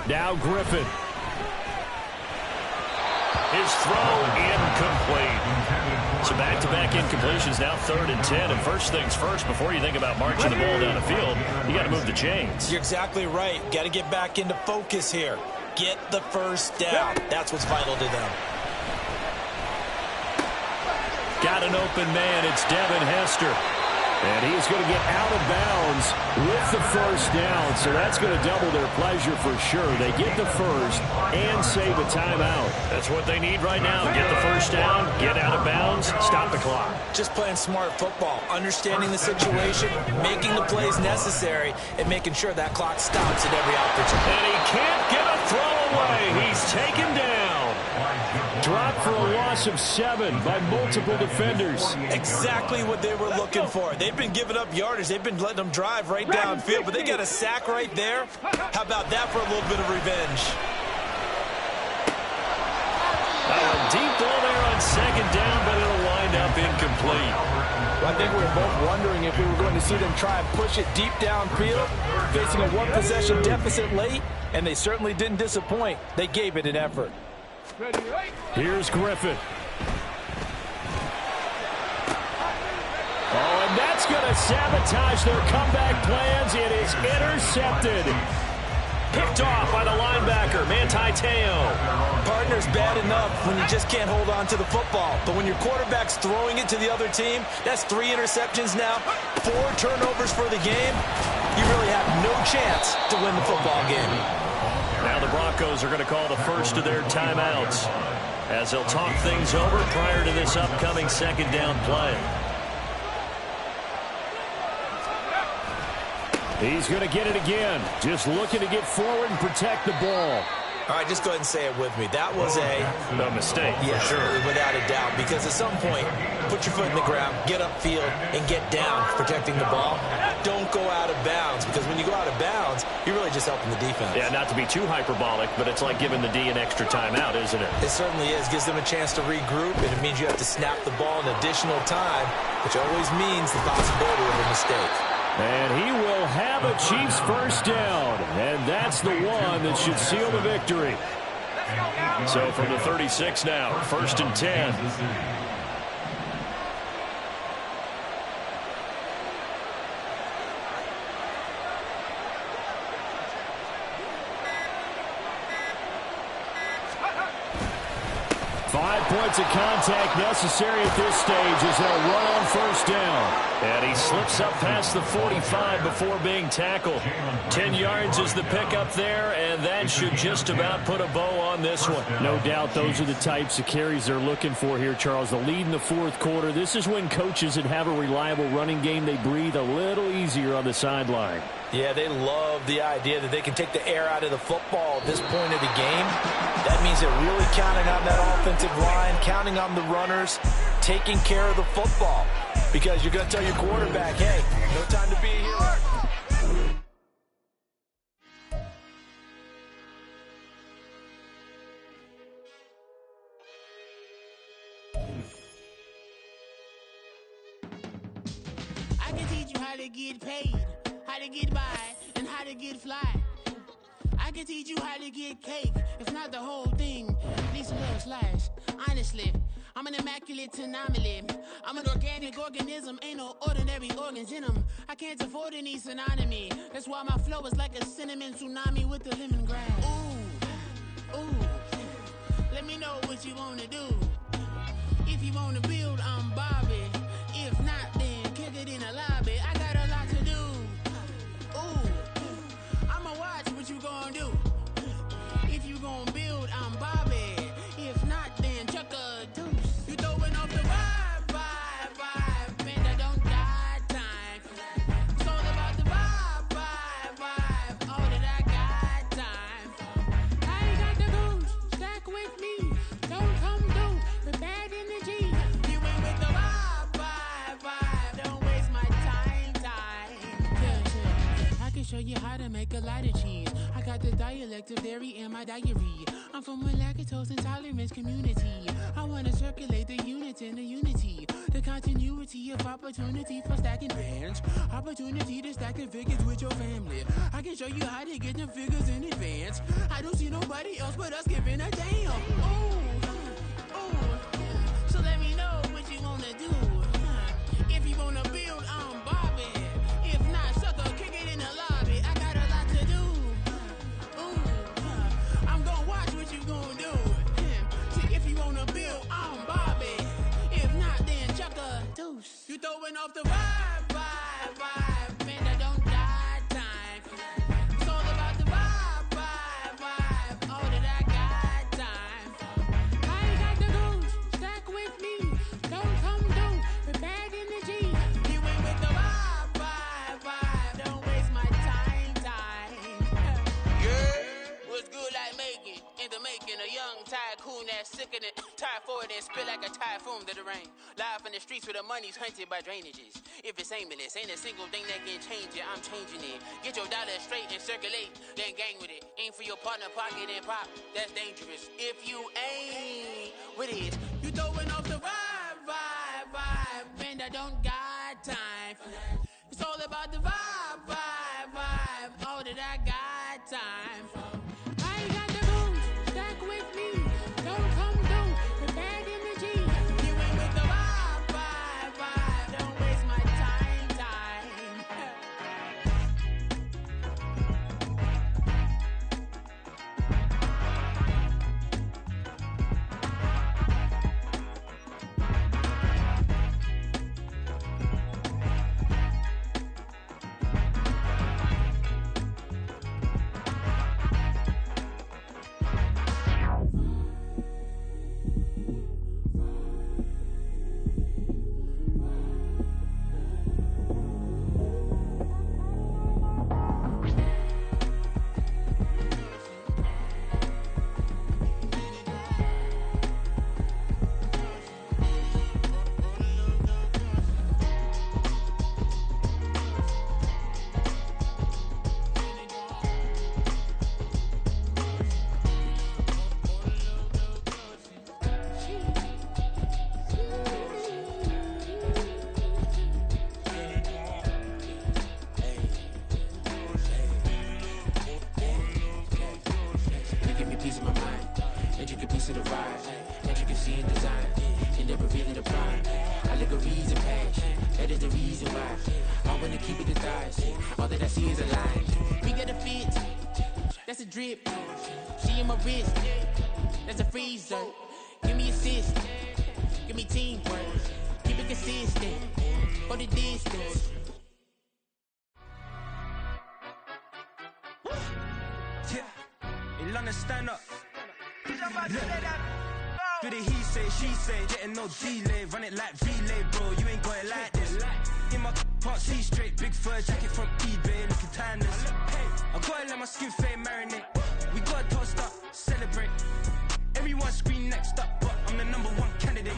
Now Griffin. His throw incomplete. So back-to-back incompletions, now 3rd and 10. And first things first, before you think about marching the ball down the field, you got to move the chains. You're exactly right. Got to get back into focus here. Get the first down. That's what's vital to them. Got an open man. It's Devin Hester. And he's going to get out of bounds with the first down. So that's going to double their pleasure for sure. They get the first and save a timeout. That's what they need right now. Get the first down, get out of bounds, stop the clock. Just playing smart football, understanding the situation, making the plays necessary, and making sure that clock stops at every opportunity. And he can't get a throw away. He's taken down. Dropped for a loss of 7 by multiple defenders. Exactly what they were looking for. They've been giving up yardage. They've been letting them drive right downfield, but they got a sack right there. How about that for a little bit of revenge? Deep ball there on 2nd down, but it'll wind up incomplete. Well, I think we were both wondering if we were going to see them try and push it deep downfield, facing a one-possession deficit late, and they certainly didn't disappoint. They gave it an effort. Here's Griffin. Oh, and that's going to sabotage their comeback plans. It is intercepted. Picked off by the linebacker, Manti Te'o. Partner's bad enough when you just can't hold on to the football. But when your quarterback's throwing it to the other team, that's 3 interceptions now, 4 turnovers for the game. You really have no chance to win the football game. Now the Broncos are going to call the first of their timeouts as they'll talk things over prior to this upcoming 2nd down play. He's going to get it again. Just looking to get forward and protect the ball. All right, just go ahead and say it with me. That was a mistake, yeah, for sure. Without a doubt, because at some point, put your foot in the ground, get upfield, and get down protecting the ball. Don't go out of bounds, because when you go out of bounds, you're really just helping the defense. Yeah, not to be too hyperbolic, but it's like giving the D an extra timeout, isn't it? It certainly is. Gives them a chance to regroup, and it means you have to snap the ball an additional time, which always means the possibility of a mistake. And he will have a Chiefs first down. And that's the one that should seal the victory. So from the 36 now, 1st and 10. 5 points of contact necessary at this stage as they'll run on first down. And he slips up past the 45 before being tackled. 10 yards is the pickup there, and that should just about put a bow on this one. No doubt those are the types of carries they're looking for here, Charles. The lead in the 4th quarter. This is when coaches that have a reliable running game, they breathe a little easier on the sideline. Yeah, they love the idea that they can take the air out of the football at this point of the game. That means they're really counting on that offensive line, counting on the runners, taking care of the football. Because you're going to tell your quarterback, hey, no time to be a hero. I can teach you how to get paid, how to get by, and how to get fly. I can teach you how to get cake, if not the whole thing, at least a little slice. Honestly, I'm an immaculate anomaly. I'm an organic organism, ain't no ordinary organs in them. I can't afford any synonymy. That's why my flow is like a cinnamon tsunami with the lemongrass. Ooh, ooh, let me know what you wanna do. If you wanna build, I'm Bobby. If not, then kick it in the lobby. I got a lot to do. Ooh, I'ma watch what you gonna do. If you gonna build, I'm Bobby. If not, then chuck a deuce. You throwing off the vibe, man, I don't die time. It's all about the vibe, all that I got time. I ain't got the goose, stack with me. Don't come through with bad energy. You ain't with the vibe, don't waste my time. Yeah, I can show you how to make a lot of cheese. I got the dialect of dairy in my diary. I'm from a lactose intolerance community. I wanna circulate the units in the unity. The continuity of opportunity for stacking bands. Opportunity to stack the figures with your family. I can show you how to get the figures in advance. I don't see nobody else but us giving a damn. So let me know what you wanna do. If you wanna build, I'm Bobby. If not, sucker, kick it in the lobby. I got a lot to do. I'm gonna watch what you gonna do. See, if you wanna build, I'm Bobby. If not, then chuck a deuce. You throwing off the vibe. Man, I don't die time. It's all about the vibe. All that I got time. I ain't got the goose. Stack with me. Don't come through with bad energy. You ain't with the vibe. Don't waste my time. Yeah, what's good like making? Into making a young tycoon that's sick in it. Tire forward and spit like a typhoon to the rain. Live in the streets where the money's hunted by drainages. If it's aimless, ain't a single thing that can change it. I'm changing it. Get your dollar straight and circulate. Then gang with it. Aim for your partner, pocket and pop. That's dangerous. If you ain't with it, you throwing off the vibe. Man, I don't got time for that. It's all about the vibe. All that I got time for. I ain't got the booze. Stack with me. Don't come through with bad energy. You ain't with the vibe. Don't waste my time. Drip, she in my wrist, that's a freezer. Give me assist, give me teamwork, keep it consistent, for the distance. Yeah, in London, stand up. Do the he say, she say, getting no delay, run it like relay, bro. You ain't got it like this. In my can't see straight, big fur jacket from eBay, looking timeless. I gotta let my skin fade marinate. We gotta toast up, celebrate. Everyone scream next up, but I'm the number one candidate.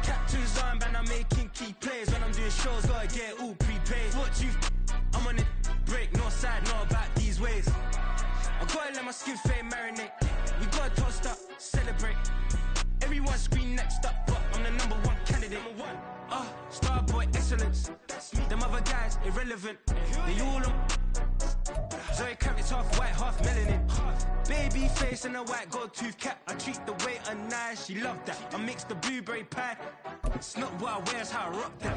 Captain's armband, I'm making key plays. When I'm doing shows, gotta get it all prepaid. What you I'm on it, break, no side, no about these ways. I gotta let my skin fade marinate. We gotta toast up, celebrate. Everyone scream next up, but I'm the number one candidate. Starboy excellence. Them other guys irrelevant. They all on. Zoe Kravitz half white, half melanin. Baby face and a white gold tooth cap. I treat the waiter nice, she love that. I mix the blueberry pie. It's not what I wear, it's how I rock that.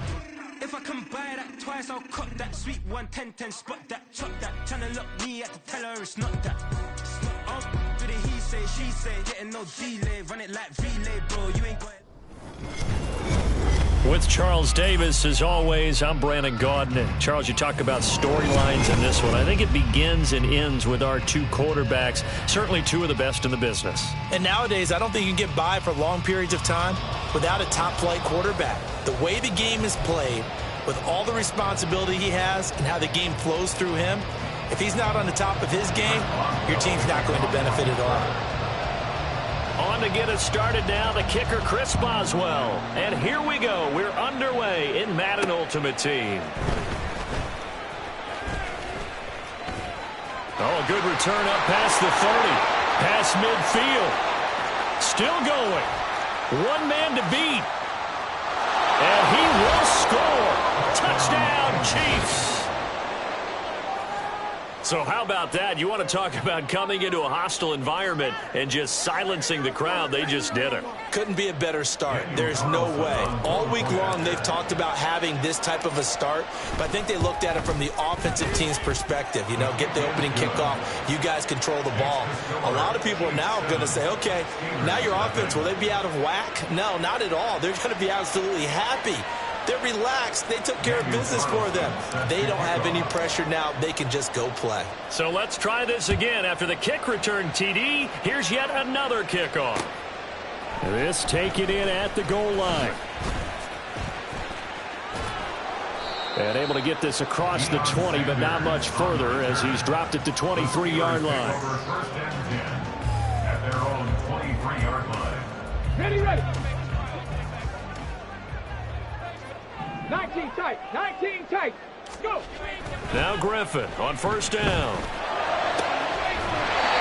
If I can buy that twice, I'll cop that. Sweet 110, spot that, chop that. Tryna lock me, I have to tell her it's not that. Do the he say, she say, getting no delay. Run it like relay, bro, you ain't got it. With Charles Davis, as always, I'm Brandon Gaudin. Charles, you talk about storylines in this one. I think it begins and ends with our two quarterbacks, certainly two of the best in the business. And nowadays, I don't think you can get by for long periods of time without a top-flight quarterback. The way the game is played, with all the responsibility he has and how the game flows through him, if he's not on the top of his game, your team's not going to benefit at all. On to get us started now, the kicker, Chris Boswell. And here we go. We're underway in Madden Ultimate Team. Oh, a good return up past the 30. Past midfield. Still going. One man to beat. And he will score. Touchdown, Chiefs. So how about that? You want to talk about coming into a hostile environment and just silencing the crowd. They just did it. Couldn't be a better start. There's no way. All week long, they've talked about having this type of a start, but I think they looked at it from the offensive team's perspective. You know, get the opening kickoff. You guys control the ball. A lot of people are now going to say, okay, now your offense, will they be out of whack? No, not at all. They're going to be absolutely happy. They're relaxed. They took care of business for them. They don't have any pressure now. They can just go play. So let's try this again. After the kick return TD, here's yet another kickoff. This taken in at the goal line. And able to get this across the 20, but not much further as he's dropped it to 23-yard line. At their own 23-yard line. Ready, ready. 19 tight, 19 tight. Go. Now Griffin on first down.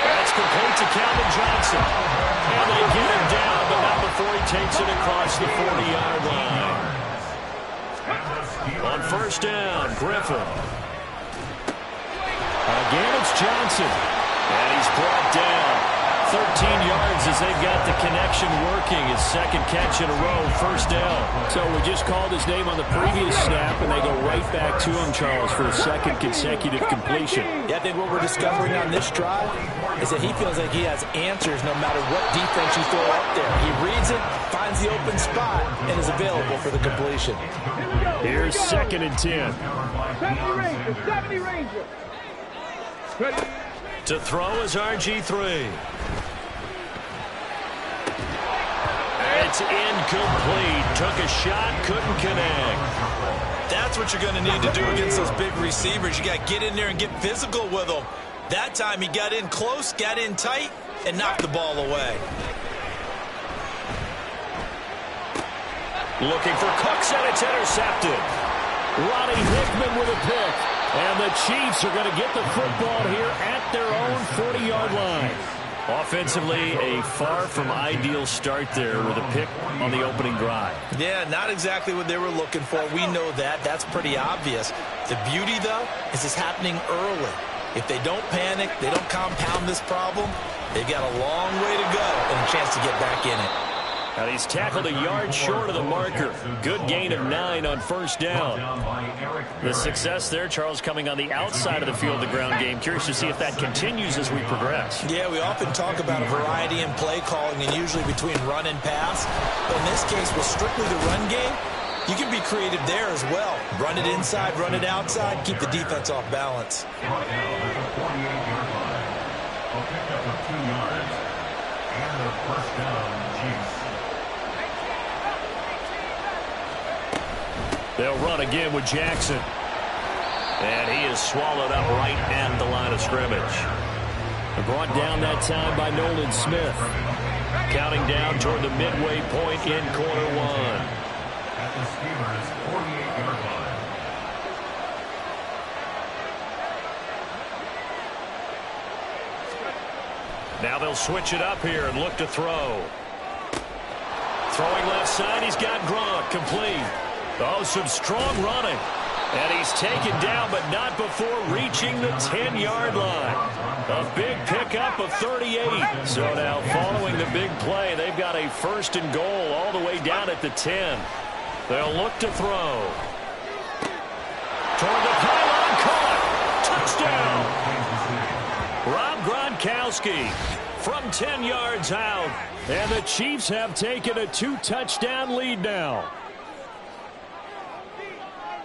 That's complete to Calvin Johnson. And they get him down, but not before he takes it across the 40-yard line. On first down, Griffin. Again, it's Johnson. And he's brought down. 13 yards as they've got the connection working. His second catch in a row, first down. So we just called his name on the previous snap, and they go right back to him, Charles, for a second consecutive completion. Yeah, I think what we're discovering on this drive is that he feels like he has answers no matter what defense you throw up there. He reads it, finds the open spot, and is available for the completion. Here's second and 10. 70 Ranger. Ready. To throw is RG3. It's incomplete. Took a shot, couldn't connect. That's what you're going to need to do against those big receivers. You got to get in there and get physical with them. That time he got in close, got in tight, and knocked the ball away. Looking for Cooks, and it's intercepted. Ronnie Hickman with a pick. And the Chiefs are going to get the football here at their own 40-yard line. Offensively, a far from ideal start there with a pick on the opening drive. Yeah, not exactly what they were looking for. We know that. That's pretty obvious. The beauty, though, is it's happening early. If they don't panic, they don't compound this problem, they've got a long way to go and a chance to get back in it. And he's tackled a yard short of the marker. Good gain of 9 on first down. The success there, Charles, coming on the outside of the field, the ground game. Curious to see if that continues as we progress. Yeah, we often talk about a variety in play calling and usually between run and pass. But in this case, with strictly the run game, you can be creative there as well. Run it inside, run it outside, keep the defense off balance. Right now, at the 48-yard line. A pickup of 2 yards. And a first down, Chiefs. They'll run again with Jackson. And he is swallowed up right at the line of scrimmage. Brought down that time by Nolan Smith. Counting down toward the midway point in quarter one. At the Steelers' 48-yard line. Now they'll switch it up here and look to throw. Throwing left side, he's got Gronk complete. Oh, some strong running. And he's taken down, but not before reaching the 10-yard line. A big pickup of 38. So now following the big play, they've got a first and goal all the way down at the 10. They'll look to throw. Toward the pylon, caught. Touchdown. Rob Gronkowski from 10 yards out. And the Chiefs have taken a 2-touchdown lead now.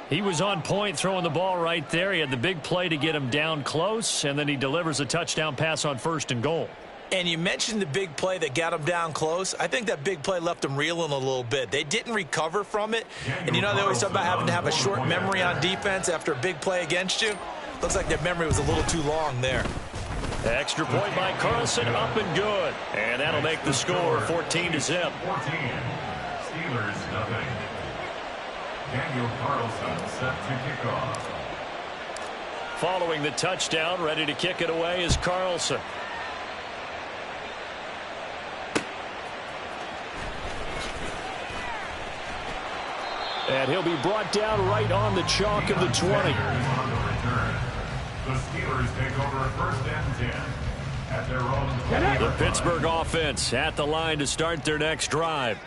He was on point throwing the ball right there. He had the big play to get him down close, and then he delivers a touchdown pass on first and goal. And you mentioned the big play that got him down close. I think that big play left them reeling a little bit. They didn't recover from it. And you know they always talk about having to have a short memory on defense after a big play against you. Looks like their memory was a little too long there. Extra point by Carlson, up and good. And that'll make the score 14-0. 14. Steelers, nothing. Daniel Carlson set to kick off. Following the touchdown, ready to kick it away is Carlson. And he'll be brought down right on the chalk of the 20. On the return. The Steelers take over 1st and 10 at their own 20. The Pittsburgh offense at the line to start their next drive.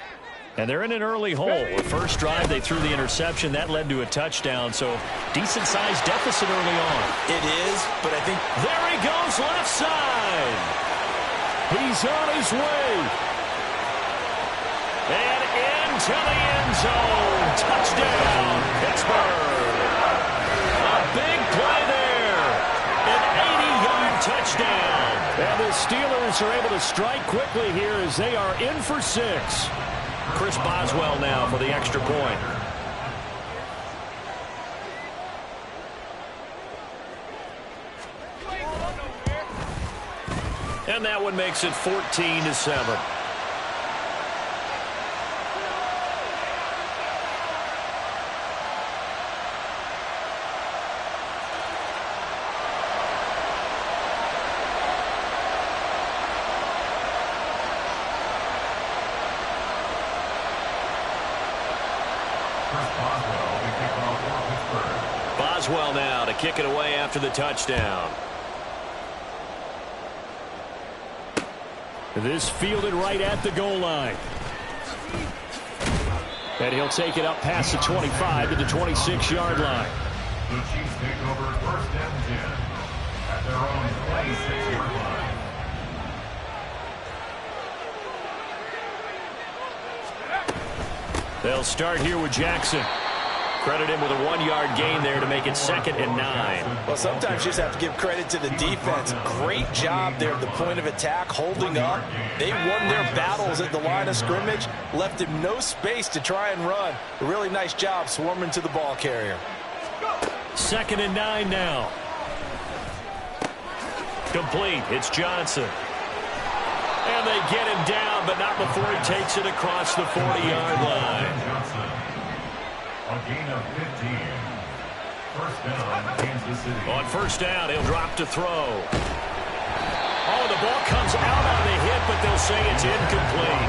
And they're in an early hole. The first drive, they threw the interception. That led to a touchdown, so decent-sized deficit early on. It is, but I think... There he goes, left side. He's on his way. And into the end zone. Touchdown, Pittsburgh. A big play there. An 80-yard touchdown. And the Steelers are able to strike quickly here as they are in for 6. Chris Boswell now for the extra point. And that one makes it 14-7. Boswell now to kick it away after the touchdown. This fielded right at the goal line. And he'll take it up past the 25 to the 26-yard line. The Chiefs take over 1st and 10 at their own 26-yard line. They'll start here with Jackson. Credit him with a 1-yard gain there to make it 2nd and 9. Well, sometimes you just have to give credit to the defense. Great job there at the point of attack, holding up. They won their battles at the line of scrimmage, left him no space to try and run. A really nice job swarming to the ball carrier. 2nd and 9 now. Complete. It's Johnson. And they get him down, but not before he takes it across the 40-yard line. A gain of 15. 1st down, Kansas City. On 1st down, he'll drop to throw. Oh, the ball comes out on the hit, but they'll say it's incomplete.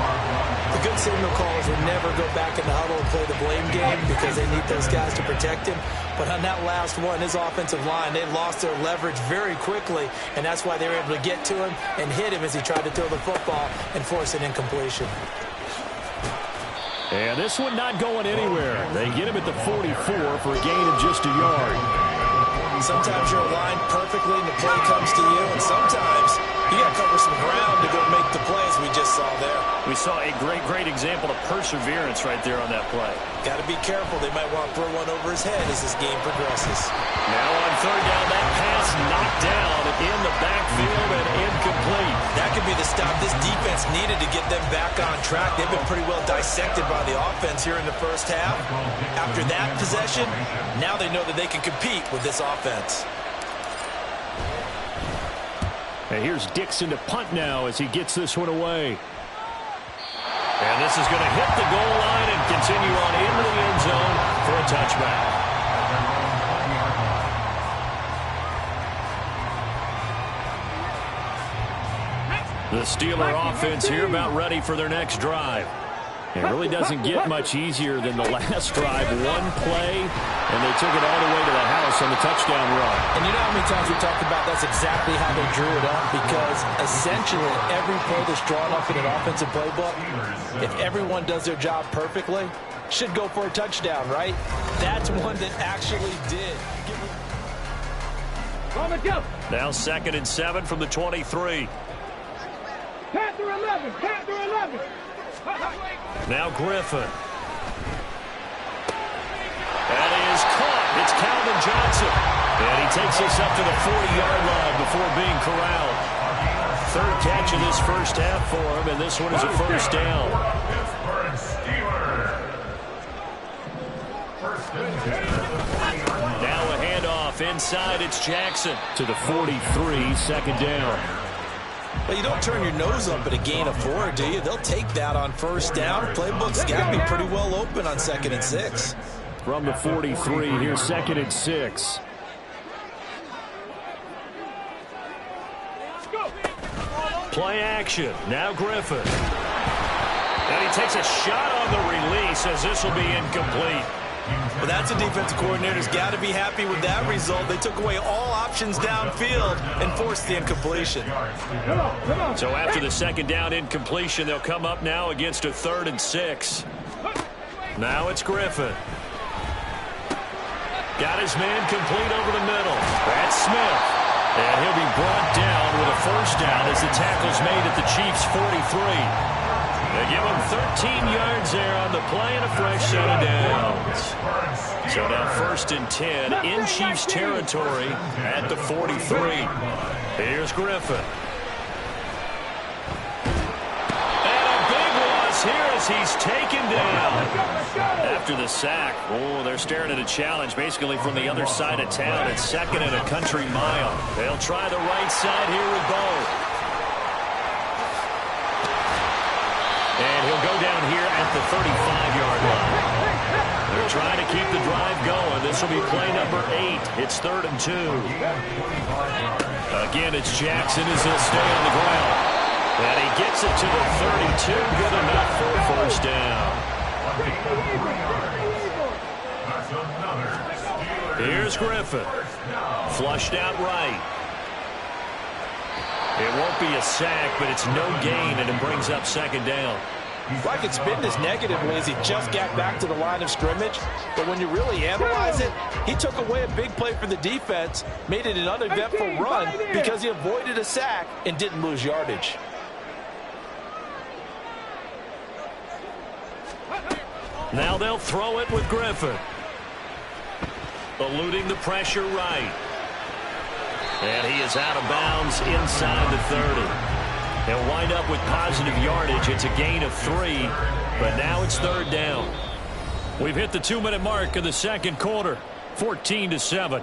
The good signal callers will never go back in the huddle and play the blame game because they need those guys to protect him. But on that last one, his offensive line, they lost their leverage very quickly, and that's why they were able to get to him and hit him as he tried to throw the football and force an incompletion. And this one not going anywhere. They get him at the 44 for a gain of just a yard. Sometimes you're aligned perfectly and the play comes to you, and sometimes you got to cover some ground to go make the plays we just saw there. We saw a great example of perseverance right there on that play. Got to be careful. They might want to throw one over his head as this game progresses. Now on 3rd down, that pass knocked down in the backfield and incomplete. That could be the stop this defense needed to get them back on track. They've been pretty well dissected by the offense here in the first half. After that possession, now they know that they can compete with this offense. And here's Dixon to punt now as he gets this one away. And this is going to hit the goal line and continue on into the end zone for a touchback. The Steeler offense here about ready for their next drive. It really doesn't get much easier than the last drive. One play, and they took it all the way to the house on the touchdown run. And you know how many times we talked about that's exactly how they drew it up, because essentially every play that's drawn up in an offensive playbook, if everyone does their job perfectly, should go for a touchdown, right? That's one that actually did. Now 2nd and 7 from the 23. Panther 11, Panther 11. Now Griffin. That is caught. It's Calvin Johnson. And he takes us up to the 40-yard line before being corralled. 3rd catch of this first half for him, and this one is a 1st down. Pittsburgh Steelers. 1st and 10. Now a handoff inside. It's Jackson to the 43, 2nd down. Well, you don't turn your nose up at a gain of 4, do you? They'll take that on 1st down. Playbook's got to be pretty well open on 2nd and 6. From the 43, here's 2nd and 6. Play action. Now Griffin. And he takes a shot on the release as this will be incomplete. Well, that's a defensive coordinator's got to be happy with that result. They took away all options downfield and forced the incompletion. So after the second down incompletion, they'll come up now against a 3rd and 6. Now it's Griffin. Got his man complete over the middle. That's Smith. And he'll be brought down with a 1st down as the tackle's made at the Chiefs' 43. They give him 13 yards there on the play and a fresh set of downs. So now 1st and 10 in Chiefs territory at the 43. Here's Griffin. And a big loss here as he's taken down. After the sack, they're staring at a challenge basically from the other side of town. It's 2nd and a country mile. They'll try the right side here with Bo. And he'll go down here at the 35-yard line. They're trying to keep the drive going. This will be play number 8. It's 3rd and 2. Again, it's Jackson as he'll stay on the ground. And he gets it to the 32. Good enough for a 1st down. Here's Griffin. Flushed out right. It won't be a sack, but it's no gain, and it brings up 2nd down. I could spin this negatively as he just got back to the line of scrimmage. But when you really analyze it, he took away a big play for the defense, made it an uneventful run because he avoided a sack and didn't lose yardage. Now they'll throw it with Griffin. Eluding the pressure right. And he is out of bounds inside the 30. He'll wind up with positive yardage. It's a gain of 3, but now it's 3rd down. We've hit the 2-minute mark of the 2nd quarter, 14-7.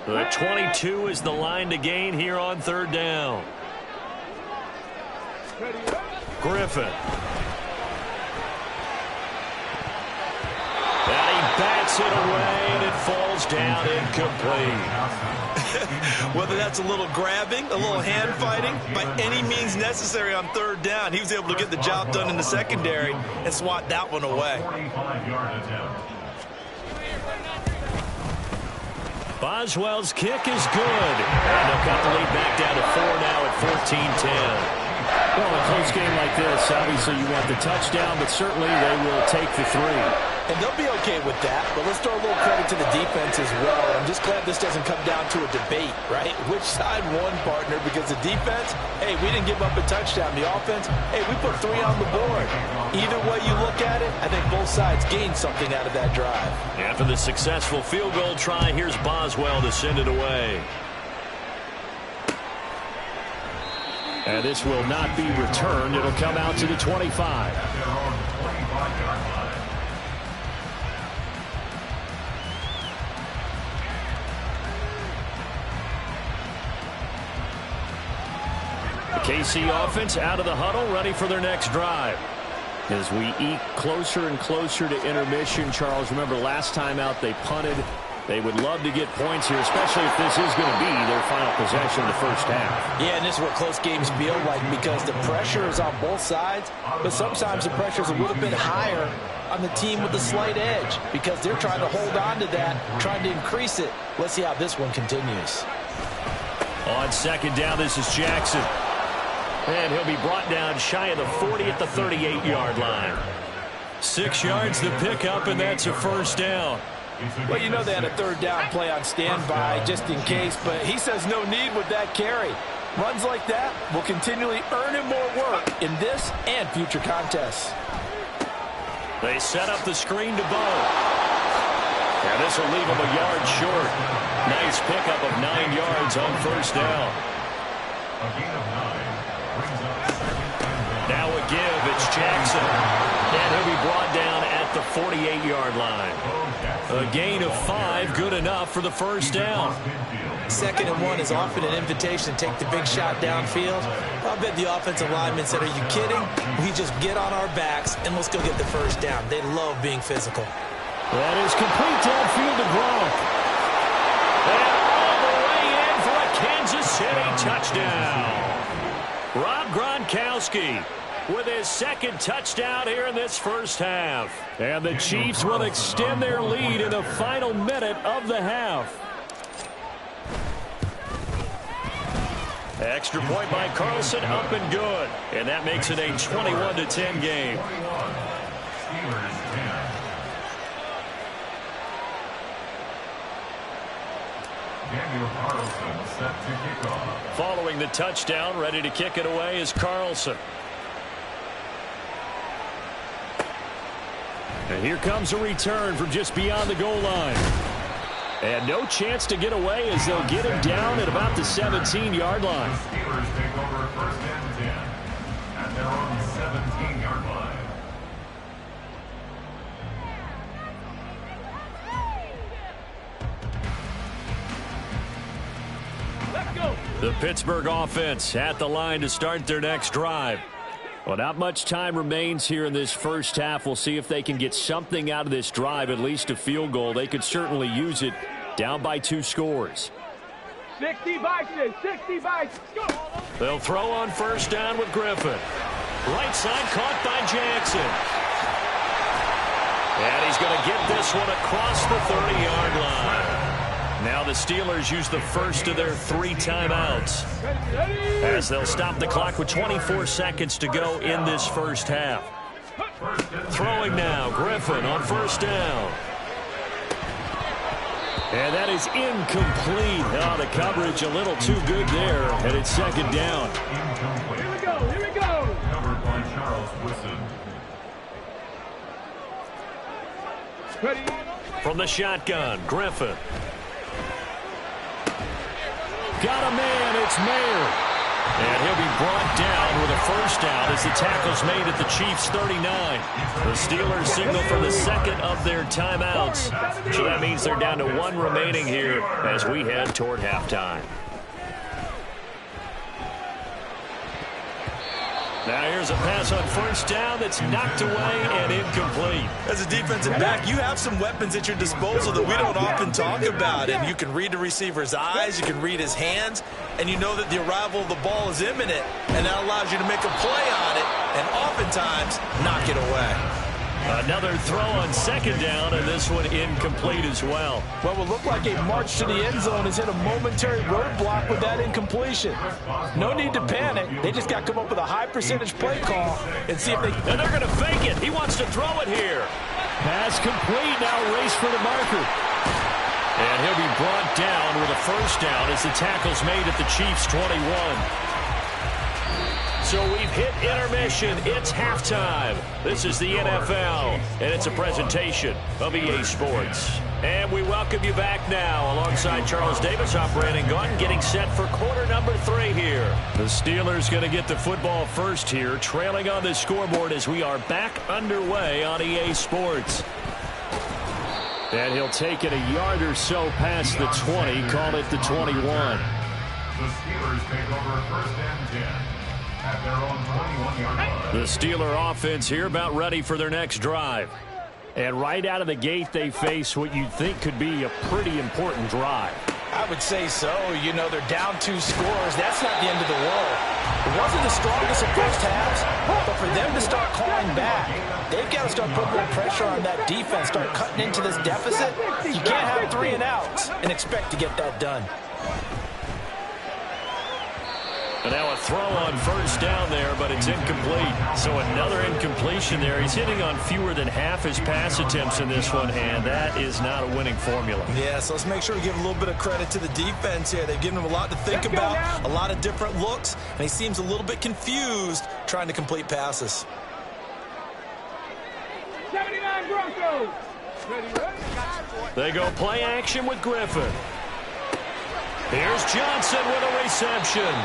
The 22 is the line to gain here on 3rd down. Griffin. And he bats it away, and it falls down incomplete. Whether that's a little grabbing, a little hand fighting, by any means necessary on 3rd down, he was able to get the job done in the secondary and swat that one away. Boswell's kick is good. And they'll cut the lead back down to 4 now at 14-10. Well, in a close game like this, obviously you want the touchdown, but certainly they will take the 3. And they'll be okay with that, but let's throw a little credit to the defense as well. I'm just glad this doesn't come down to a debate, right? Which side won, partner? Because the defense, hey, we didn't give up a touchdown. The offense, hey, we put 3 on the board. Either way you look at it, I think both sides gained something out of that drive. After the successful field goal try, here's Boswell to send it away. And this will not be returned. It'll come out to the 25. The KC offense out of the huddle, ready for their next drive. As we eke closer and closer to intermission, Charles, remember last time out they punted. They would love to get points here, especially if this is going to be their final possession of the first half. Yeah, and this is what close games feel like because the pressure is on both sides, but sometimes the pressure is a little bit higher on the team with the slight edge because they're trying to hold on to that, trying to increase it. Let's see how this one continues. On 2nd down, this is Jackson. And he'll be brought down shy of the 40 at the 38-yard line. 6 yards to pick up, and that's a 1st down. Well, you know they had a 3rd down play on standby just in case, but he says no need with that carry. Runs like that will continually earn him more work in this and future contests. They set up the screen to Bo. And this will leave him a yard short. Nice pickup of 9 yards on 1st down. Now a give, it's Jackson. And he'll be brought down at the 48-yard line. A gain of 5, good enough for the 1st down. 2nd and 1 is often an invitation to take the big shot downfield. I bet the offensive linemen said, are you kidding? We just get on our backs and let's go get the 1st down. They love being physical. That is complete downfield to Gronk. And all the way in for a Kansas City touchdown. Rob Gronkowski with his second touchdown here in this first half. And the Chiefs will extend their lead in the final minute of the half. Extra point by Carlson, up and good. And that makes it a 21-10 game. Set to kick off. Following the touchdown, ready to kick it away is Carlson. And here comes a return from just beyond the goal line. And no chance to get away as they'll get him down at about the 17-yard line. The Steelers take over first and 10 at their own 17-yard line. The Pittsburgh offense at the line to start their next drive. Well, not much time remains here in this first half. We'll see if they can get something out of this drive, at least a field goal. They could certainly use it, down by 2 scores. 60 vices, 60 vices, go! They'll throw on first down with Griffin. Right side caught by Jackson. And he's going to get this one across the 30-yard line. Now the Steelers use the first of their 3 timeouts as they'll stop the clock with 24 seconds to go in this first half. Throwing now, Griffin on first down. And that is incomplete. Oh, the coverage a little too good there, and it's second down. Here we go, here we go! Covered by Charles Woodson. Ready? From the shotgun, Griffin. Got a man, it's Mayer. And he'll be brought down with a first down as the tackle's made at the Chiefs' 39. The Steelers signal for the second of their timeouts. So that means they're down to 1 remaining here as we head toward halftime. Now here's a pass on first down that's knocked away and incomplete. As a defensive back, you have some weapons at your disposal that we don't often talk about. And you can read the receiver's eyes, you can read his hands, and you know that the arrival of the ball is imminent. And that allows you to make a play on it and oftentimes knock it away. Another throw on second down, and this one incomplete as well. What will look like a march to the end zone has hit a momentary roadblock with that incompletion. No need to panic. They just got to come up with a high percentage play call and see if they... And they're going to fake it. He wants to throw it here. Pass complete. Now race for the marker. And he'll be brought down with a first down as the tackle's made at the Chiefs' 21. So we've hit intermission. It's halftime. This is the NFL, and it's a presentation of EA Sports. And we welcome you back now alongside Charles Davis, I'm Brandon Gunn, getting set for quarter number 3 here. The Steelers going to get the football first here, trailing on the scoreboard as we are back underway on EA Sports. And he'll take it a yard or so past the 20, call it the 21. The Steelers take over first and 10. At their own 21-yard line. The Steeler offense here about ready for their next drive. And right out of the gate, they face what you'd think could be a pretty important drive. I would say so. You know, they're down 2 scores. That's not the end of the world. It wasn't the strongest of first halves, but for them to start clawing back, they've got to start putting more pressure on that defense, start cutting into this deficit. You can't have 3 and outs and expect to get that done. And now a throw on first down there, but it's incomplete. So another incompletion there. He's hitting on fewer than half his pass attempts in this one, and that is not a winning formula. Yeah, so let's make sure we give a little bit of credit to the defense here. They've given him a lot to think about, a lot of different looks, and he seems a little bit confused trying to complete passes. 79 Broncos. Ready, ready? They go play action with Griffin. Here's Johnson with a reception.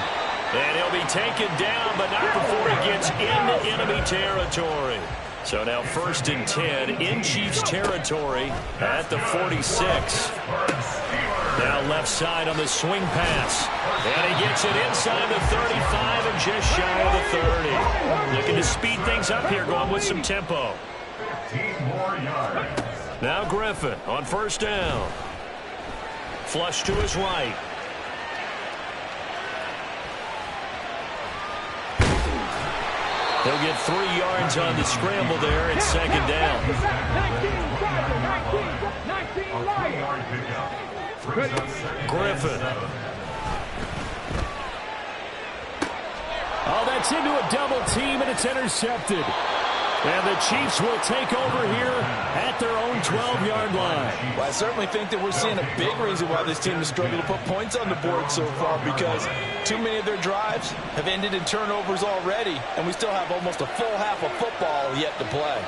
And he'll be taken down, but not before he gets into enemy territory. So now first and 10 in Chiefs territory at the 46. Now left side on the swing pass. And he gets it inside the 35 and just shy of the 30. Looking to speed things up here, going with some tempo. 15 more yards. Now Griffin on first down. Flush to his right. He'll get 3 yards on the scramble there. It's second down. 19, 19 Griffin. Oh, that's into a double team, and it's intercepted. And the Chiefs will take over here at their own 12-yard line. Well, I certainly think that we're seeing a big reason why this team has struggled to put points on the board so far, because too many of their drives have ended in turnovers already, and we still have almost a full half of football yet to play.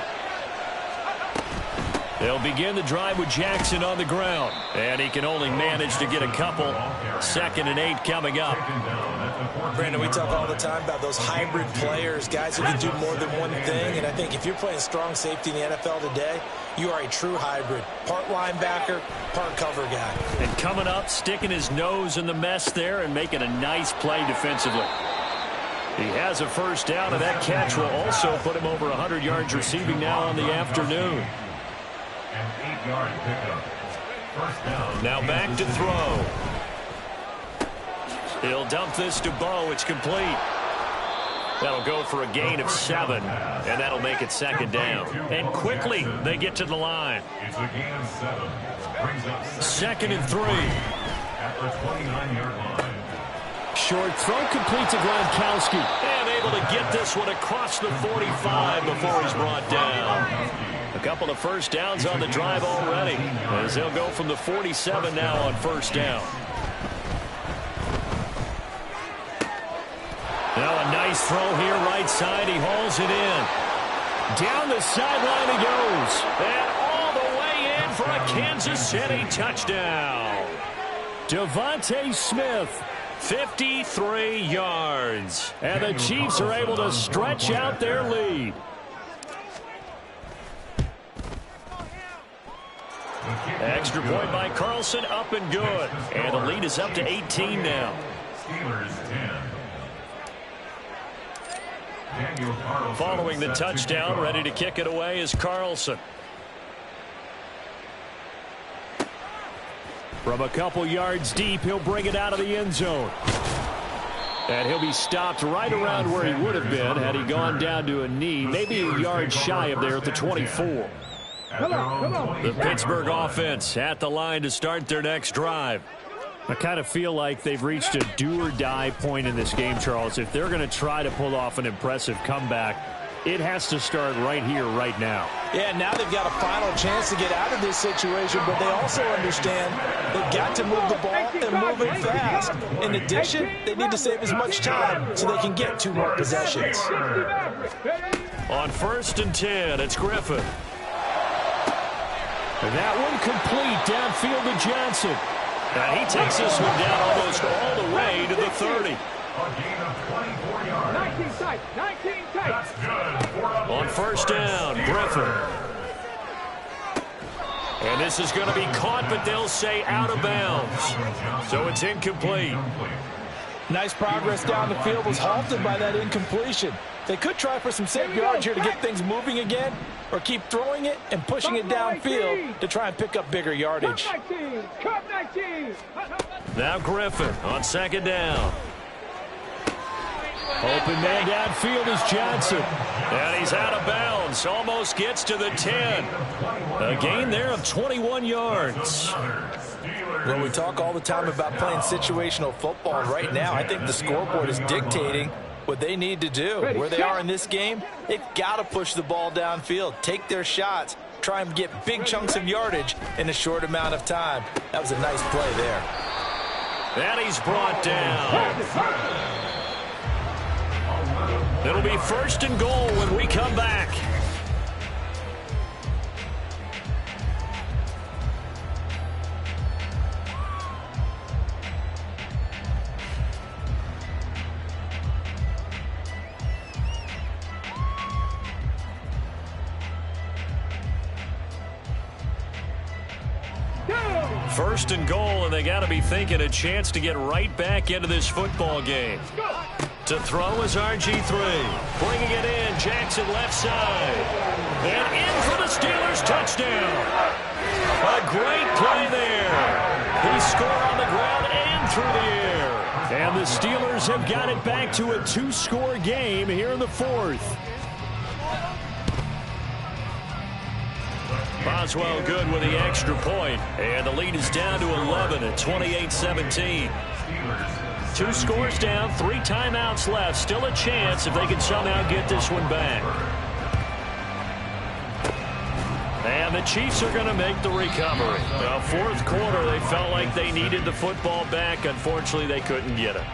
They'll begin the drive with Jackson on the ground, and he can only manage to get a couple. 2nd and 8 coming up. Brandon, we talk all the time about those hybrid players, guys who can do more than one thing, and I think if you're playing strong safety in the NFL today, you are a true hybrid. Part linebacker, part cover guy. And coming up, sticking his nose in the mess there and making a nice play defensively. He has a first down, and that catch will also put him over 100 yards receiving now on the afternoon. An 8-yard pickup. First down. Now back to throw. He'll dump this to Bo. It's complete. That'll go for a gain of 7, and that'll make it second down. And quickly, they get to the line. It's a gain of 7. Brings up 2nd and 3. at the 29-yard line. Short throw complete to Gronkowski. And able to get this one across the 45 before he's brought down. A couple of first downs on the drive already, as they'll go from the 47 now on first down. Now a nice throw here right side. He hauls it in. Down the sideline he goes. And all the way in for a Kansas City touchdown. Devontae Smith, 53 yards. And the Chiefs are able to stretch out their lead. Extra point by Carlson, up and good. And the lead is up to 18 now. Steelers 10. Following the touchdown, ready to kick it away is Carlson. From a couple yards deep, he'll bring it out of the end zone. And he'll be stopped right around where he would have been had he gone down to a knee, maybe a yard shy of there at the 24. The Pittsburgh offense at the line to start their next drive. I kind of feel like they've reached a do-or-die point in this game, Charles. If they're going to try to pull off an impressive comeback, it has to start right here, right now. Yeah, now they've got a final chance to get out of this situation, but they also understand they've got to move the ball and move it fast. In addition, they need to save as much time so they can get 2 more possessions. On 1st and 10, it's Griffin. And that one complete downfield to Johnson. And he takes this one down almost all the way to the 30. A gain of 24 yards. 19 tight, 19 tight. That's good. On first down, Griffin. And this is going to be caught, but they'll say out of bounds. So it's incomplete. Nice progress down the field was halted by that incompletion. They could try for some safe yards here to get things moving again, or keep throwing it and pushing it downfield to try and pick up bigger yardage. Cut 19. Now Griffin on 2nd down. Open man downfield is Johnson. And he's out of bounds. Almost gets to the 10. A gain there of 21 yards. Well, we talk all the time about playing situational football. Right now, I think the scoreboard is dictating what they need to do. Where they are in this game, they've got to push the ball downfield, take their shots, try and get big chunks of yardage in a short amount of time. That was a nice play there. And he's brought down. It'll be 1st and goal when we come back. First and goal, and they got to be thinking a chance to get right back into this football game. To throw is RG3. Bringing it in, Jackson left side. And in for the Steelers touchdown. A great play there. He scored on the ground and through the air. And the Steelers have got it back to a 2-score game here in the fourth. Boswell good with the extra point, and the lead is down to 11 at 28-17. 2 scores down, 3 timeouts left. Still a chance if they can somehow get this one back. And the Chiefs are going to make the recovery. Well, fourth quarter, they felt like they needed the football back. Unfortunately, they couldn't get it.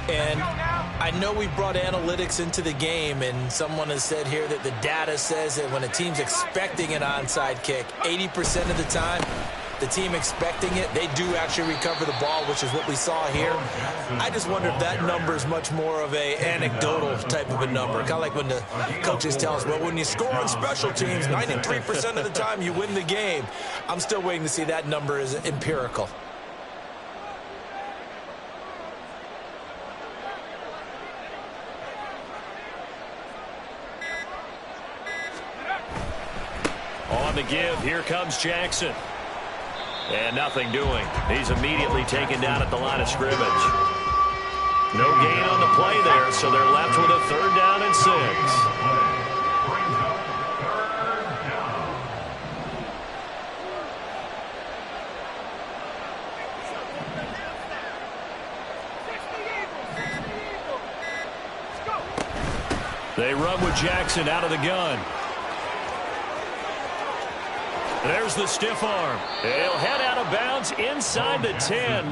And I know we brought analytics into the game, and someone has said here that the data says that when a team's expecting an onside kick, 80% of the time, the team expecting it, they do actually recover the ball, which is what we saw here. I just wonder if that number is much more of a anecdotal type of a number. Kind of like when the coaches tell us, well, when you score on special teams, 93% of the time you win the game. I'm still waiting to see that number is empirical. On the give, here comes Jackson. And nothing doing. He's immediately taken down at the line of scrimmage. No gain on the play there, so they're left with a 3rd down and 6. They run with Jackson out of the gun. There's the stiff arm. He'll head out of bounds inside the 10.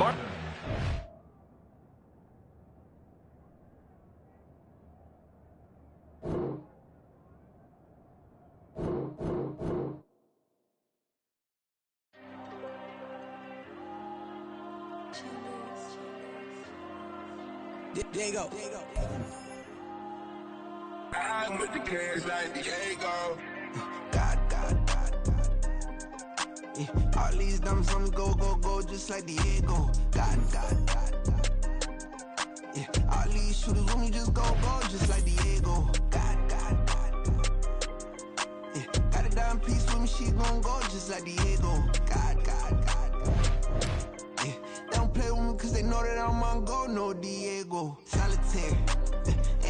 Diego. I'm with the cash like Diego. God. Yeah, all these dumps on go, just like Diego. God. Yeah, all these shooters when we just go, just like Diego. God. Yeah, got a dime piece with me, she gon' go just like Diego. God. Yeah, they don't play with me cause they know that I'm on go, no Diego. Solitaire.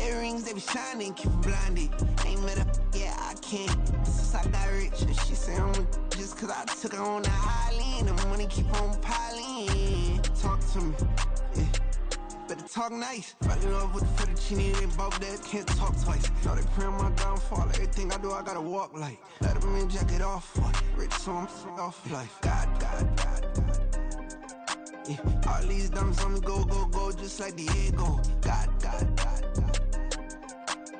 Earrings, they be shining, keep them blinded. Ain't met up, yeah, I can't. Since I got rich, and she say I'm just cause I took her on the island. The money keep on piling. Talk to me, yeah. Better talk nice. Fucking up with the fettuccine, they both dead, can't talk twice. Know they pray on my downfall. Everything I do, I gotta walk like. Let them in, jacket off. Rich, so I'm off life. God. Yeah, all these dumps on me go, just like Diego. God.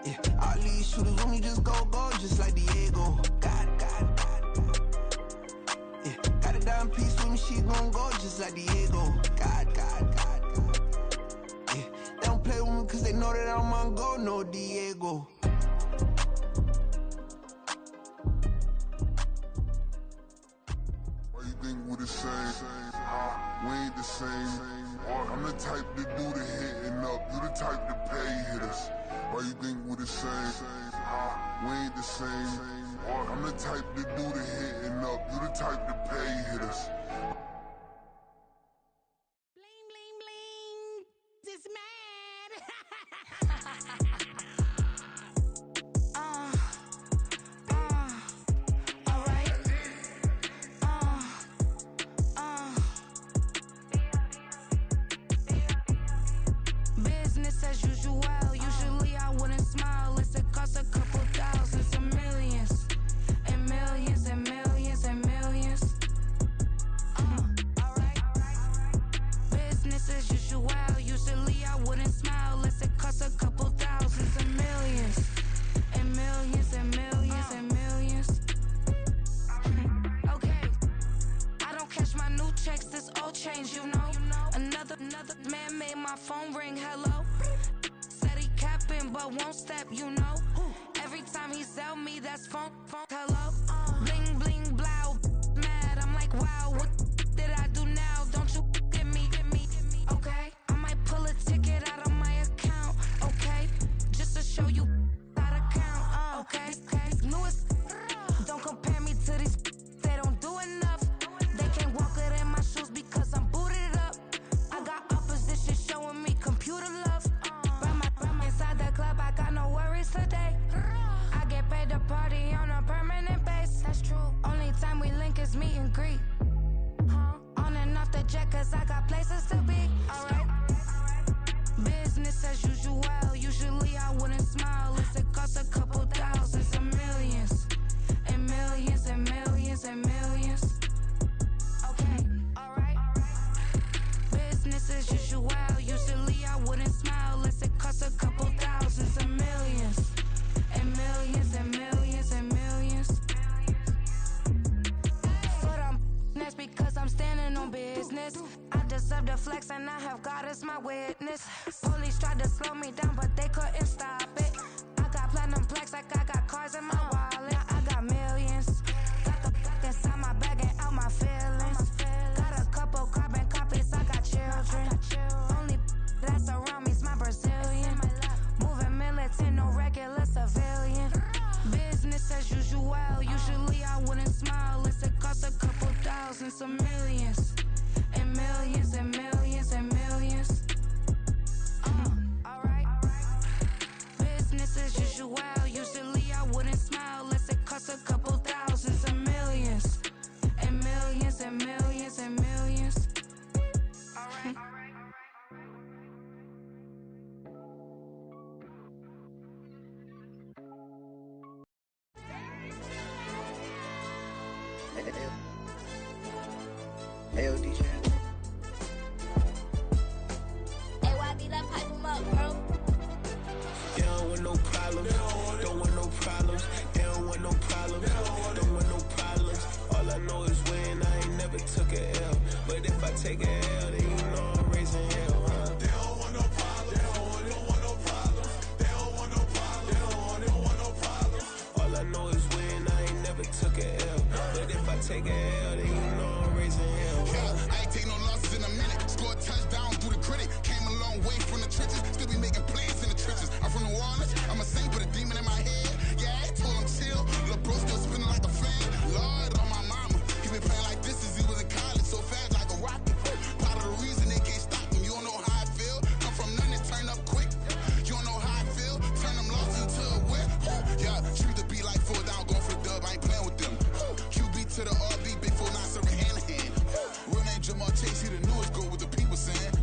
Yeah, all these shooters when we just go, just like Diego. God. Yeah, got a dime piece with me, she gon' go just like Diego. God. Yeah, they don't play with me cause they know that I'm on go, no Diego. Why you think we're the same? We ain't the same. I'm the type to do the hitting up, you the type to pay hitters. Why you think we're the same? We ain't the same. I'm the type to do the hitting up, you the type to pay hitters. Bling, bling, bling. This mad. Alright. Business as usual. Usually I wouldn't smile. It's a cost a couple thousands and millions. And millions and millions and millions. Alright. Business as usual. Usually I wouldn't smile. Unless it costs a couple thousands and millions. And millions and millions and millions. Okay. I don't cash my new checks, this old change, you know. Another man made my phone ring, hello. Said he capping but won't step, you know. Every time he sell me, that's phone, hello. Bling, bling, blow, mad, I'm like, wow, what did I do now? Don't you get me, okay? I might pull a ticket out of my account, okay? Just to show you how to count, okay? Newest, don't compare me to these, they don't do enough. They can't walk it in my shoes because I'm booted up. I got opposition showing me computer business. I deserve the flex and I have God as my witness. Police tried to slow me down, but they couldn't stop it. I got platinum plaques like I got cars in my wallet. I got millions. Got the fuck inside my bag and out my feelings. Got a couple carbon copies, I got children. Only that's around me's my Brazilian. Moving militant, no regular civilian. Business as usual, usually I wouldn't smile. Unless it costs a couple thousand, some millions. And millions and millions and millions. Alright. Business as usual, usually I wouldn't smile. Unless it costs a couple thousand, some millions. And millions and millions and millions. Alright. Hey, DJ. Hey, YB, let's pipe him up, bro. They don't want no problems. Don't want no problems. They don't want no problems. Don't want no problems. All I know is when I ain't never took a L. But if I take a L, then you know I'm raising hell, huh? They don't want no problems. They don't want no problems. They don't want no problems. They don't want no problems. All I know is when I ain't never took a L. But if I take a L, then you know I'm raising hell, huh? I ain't take no losses in a minute. Scored a touchdown through the critic. Came a long way from the trenches. Still be making plays in the trenches. I'm from New Orleans. I'm a saint with a demon in my head. Yeah, I told him chill. Lil' bro still spinning like a fan. Lord on my mama. He been playing like this since he was in college. So fast like a rocket. Part of the reason they can't stop him. You don't know how I feel. Come from nothing, turn up quick. You don't know how I feel. Turn them losses into a whip. Yeah, treat the beat like 4 down. Going for the dub. I ain't playing with them. QB to the RB. Big 4 not serving hand to hand. Real name Jamal Chase. He the newest goal with the people saying.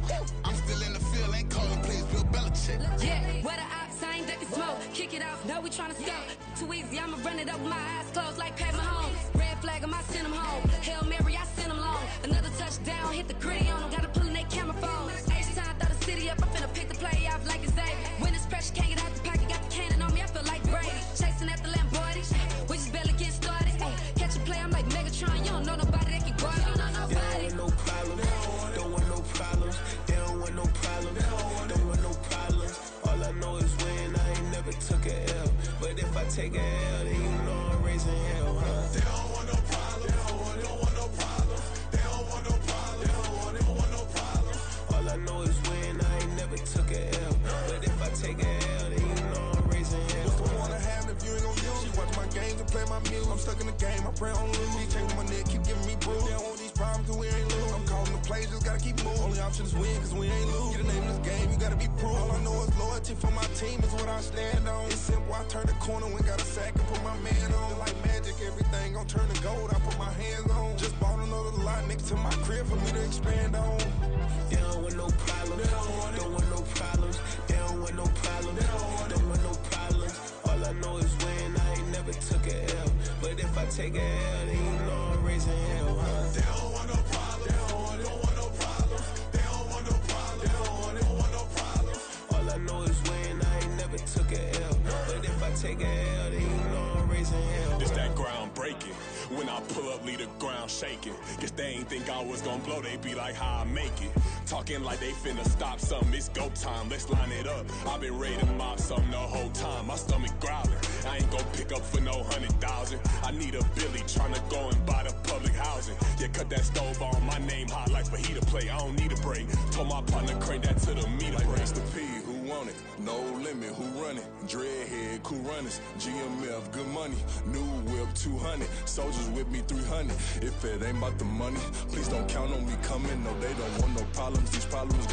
I'm still in the field. Ain't calling plays. Bill Belichick. Yeah, where the ops, I ain't ducking smoke. Kick it off, no, we tryna scope. Too easy, I'ma run it up with my eyes closed like Pat Mahomes. Red flag, I might send him home. Hail Mary, I send him long. Another touchdown, hit the gritty on him. Gotta pull in their camera phones. H-time, throw the city up. I'm finna pick the play off like it's Xavier. When it's pressure, can't get out the pocket. Got the cannon on me, I feel like Brady. Chasing at the Lamborghini. We just barely get started. Ay, catch a play, I'm like Megatron. You don't know nobody that can guard it. You know nobody. They don't want no problems. Don't want no problems. They don't want no problems. Don't want no problems. All I know is when I ain't never took a L. But if I take a L, then you know I'm raising hell, huh? They don't want no problems. They don't want no problems. They don't want no problems. They don't want no problems. All I know is when I ain't never took a L. But if I take a L, then you know I'm raising hell. What's the point of having if you ain't gon' use? She watch my games and play my music. I'm stuck in the game, I pray on lose. He changing my neck, keep giving me bruise. They don't want these problems cause we ain't lose. I'm calling the plays, just gotta keep moving. Only option is win cause we ain't lose. Get a name in this game, you gotta be proof. All I know is loyalty for my team is what I stand on. It's simple, I turn the corner when got a sack and put my man on. Like magic, everything gon' turn to gold, I put my hands on. Just bought another lot next to my crib for me to expand on. They don't want no problems. Don't want no problems. They don't want no problems. Don't want no problems. All I know is when I ain't never took a L. But if I take a L, then you know I'm raising hell, huh? They don't want no problems. They don't want no problems. They don't want no problems. They don't want no problems. All I know is when I ain't never took a L. But if I take a L, then you know I'm raising hell. It's that ground breaking. When I pull up, leave the ground shaking. Guess they ain't think I was gonna blow, they be like, how I make it. Talking like they finna stop something, it's go time, let's line it up. I've been ready to mob something the whole time, my stomach growling. I ain't gon' pick up for no 100,000. I need a Billy tryna go and buy the public housing. Yeah, cut that stove on, my name hot like fajita plate. I don't need a break. Told my partner crank that to the meter like break. Mr. P, who want it? No limit, who run it? Dreadhead, cool runners. GMF, good money. New whip, 200. Soldiers with me, 300. If it ain't about the money, please don't count on me coming. No, they don't want no problems. These problems